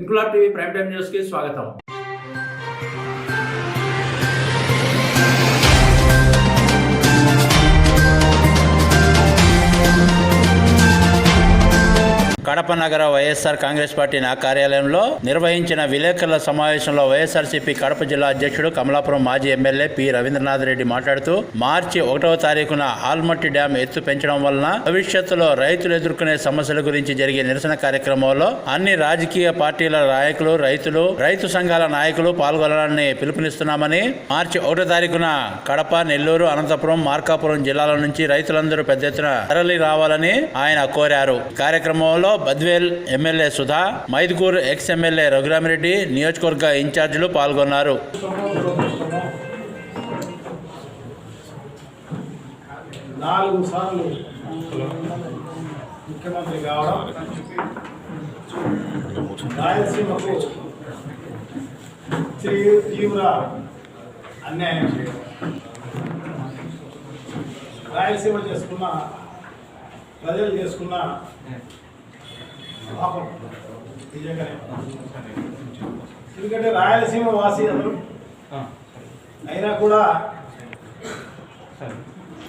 Inquilab TV prime time news కి స్వాగతం. కడప నగర వైఎస్ఆర్ కాంగ్రెస్ పార్టీ కార్యాలయంలో నిర్వహించిన విలేకరుల సమావేశంలో వైఎస్ఆర్సీపీ కడప జిల్లా అధ్యక్షుడు కమలాపురం మాజీ ఎమ్మెల్యే పి రవీంద్రనాథ్ రెడ్డి మాట్లాడుతూ మార్చి 1వ తారీఖున ఆల్మట్టి డ్యాం ఎత్తు పెంచడం వలన భవిష్యత్తులో రైతులు ఎదుర్కొనే సమస్యల గురించి జరిగే నిరసన కార్యక్రమంలో అన్ని రాజకీయ పార్టీల నాయకులు, రైతు సంఘాల నాయకులు పాల్గొనాలని పిలుపునిస్తున్నామని, మార్చి 1వ తారీఖున కడప, నెల్లూరు, అనంతపురం, మార్కాపురం జిల్లాల నుంచి రైతులందరూ పెద్ద ఎత్తున తరలి రావాలని ఆయన కోరారు. కార్యక్రమంలో Badvel MLA Sudha, Mydukur ex MLA Raghurami Reddy, నియోజకవర్గ ఇన్ఛార్జీలు పాల్గొన్నారు. 4 సార్లు ముఖ్యమంత్రి కావడం, రాయలసీమకు తీవ్ర అన్యాయం చేయడం, రాయలసీమ చేసుకున్న ప్రజలు చేసుకున్న పాపం నిజంగానే. ఎందుకంటే రాయలసీమ వాసి అందరూ అయినా కూడా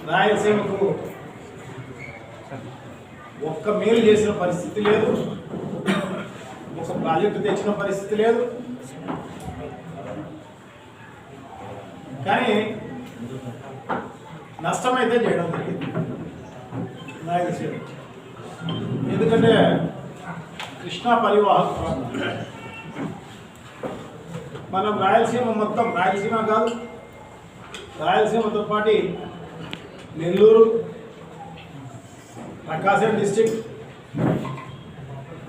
రాయలసీమకు ఒక్క మేలు చేసిన పరిస్థితి లేదు, ఒక ప్రాజెక్టు తెచ్చిన పరిస్థితి లేదు. కానీ నష్టమైతే చేయడం జరిగింది రాయలసీమ. ఎందుకంటే కృష్ణా పరివాహక ప్రాంతం మనం రాయలసీమ మొత్తం, రాయలసీమ కాదు, రాయలసీమతో పాటు నెల్లూరు, ప్రకాశం డిస్టిక్,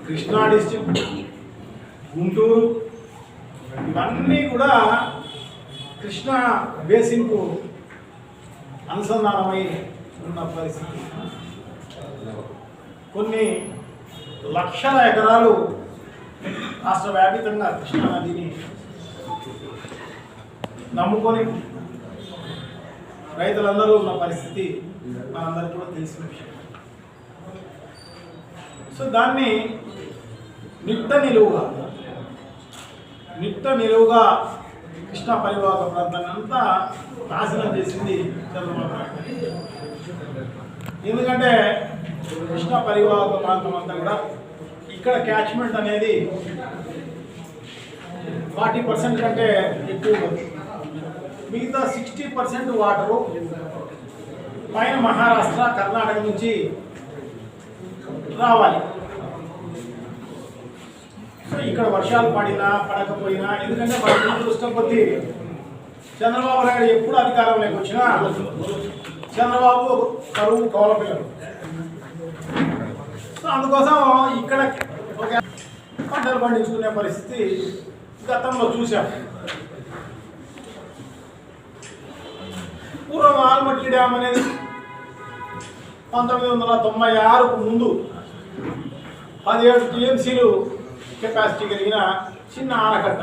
కృష్ణా డిస్టిక్, గుంటూరు, ఇవన్నీ కూడా కృష్ణా బేసిన్కు అనుసంధానమై ఉన్న పరిస్థితి. కొన్ని లక్షల ఎకరాలు రాష్ట్ర వ్యాపితంగా కృష్ణా నదిని నమ్ముకొని రైతులందరూ ఉన్న పరిస్థితి మనందరికీ కూడా తెలిసిన విషయం. సో దాన్ని నిట్ట నిలువుగా కృష్ణా పరివాహక ప్రాంతాన్ని అంతా నాశనం చేసింది చంద్రబాబు నాయుడు. ఎందుకంటే కృష్ణా పరివాహక ప్రాంతం అంతా కూడా ఇక్కడ క్యాచ్మెంట్ అనేది 40% కంటే ఎక్కువ, మిగతా 60% వాటరు పైన మహారాష్ట్ర, కర్ణాటక నుంచి రావాలి. సో ఇక్కడ వర్షాలు పడినా పడకపోయినా, ఎందుకంటే వాటి దృష్టం కొద్దీ చంద్రబాబు నాయుడు ఎప్పుడు అధికారంలోకి వచ్చినా చంద్రబాబు కరువు కౌల పిల్లలు. సో అందుకోసం ఇక్కడ పంటలు పండించుకునే పరిస్థితి గతంలో చూసాం. పూర్వం ఆల్మట్టి డ్యామ్ అనేది 1996కు ముందు 17 టీఎంసీలు కెపాసిటీ కలిగిన చిన్న ఆనకట్ట.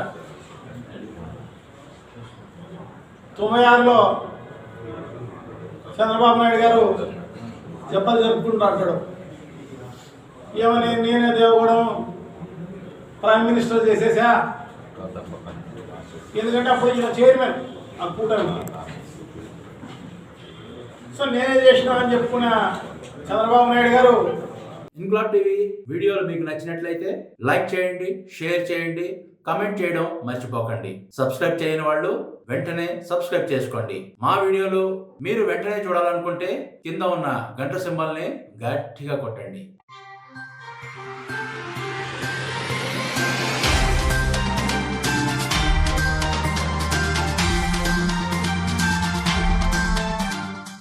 96లో చంద్రబాబు నాయుడు గారు జబ్బలు జరుపుకుంటూ అంటాడు, ఏమని నేనే దేవగూడెం ప్రైమ్ మినిస్టర్ చేసేసా. ఎందుకంటే అప్పుడు ఈయన చైర్మన్ ఆ కూటమి. సో నేనే చేసినా అని చెప్పుకున్న చంద్రబాబు నాయుడు గారు. ఇంక్లాబ్ టీవీ వీడియోలు మీకు నచ్చినట్లయితే లైక్ చేయండి, షేర్ చేయండి, కమెంట్ చేయడం మర్చిపోకండి. సబ్స్క్రైబ్ చేయని వాళ్ళు వెంటనే సబ్స్క్రైబ్ చేసుకోండి. మా వీడియోలు మీరు వెంటనే చూడాలనుకుంటే కింద ఉన్న గంట సింబల్ని గట్టిగా కొట్టండి.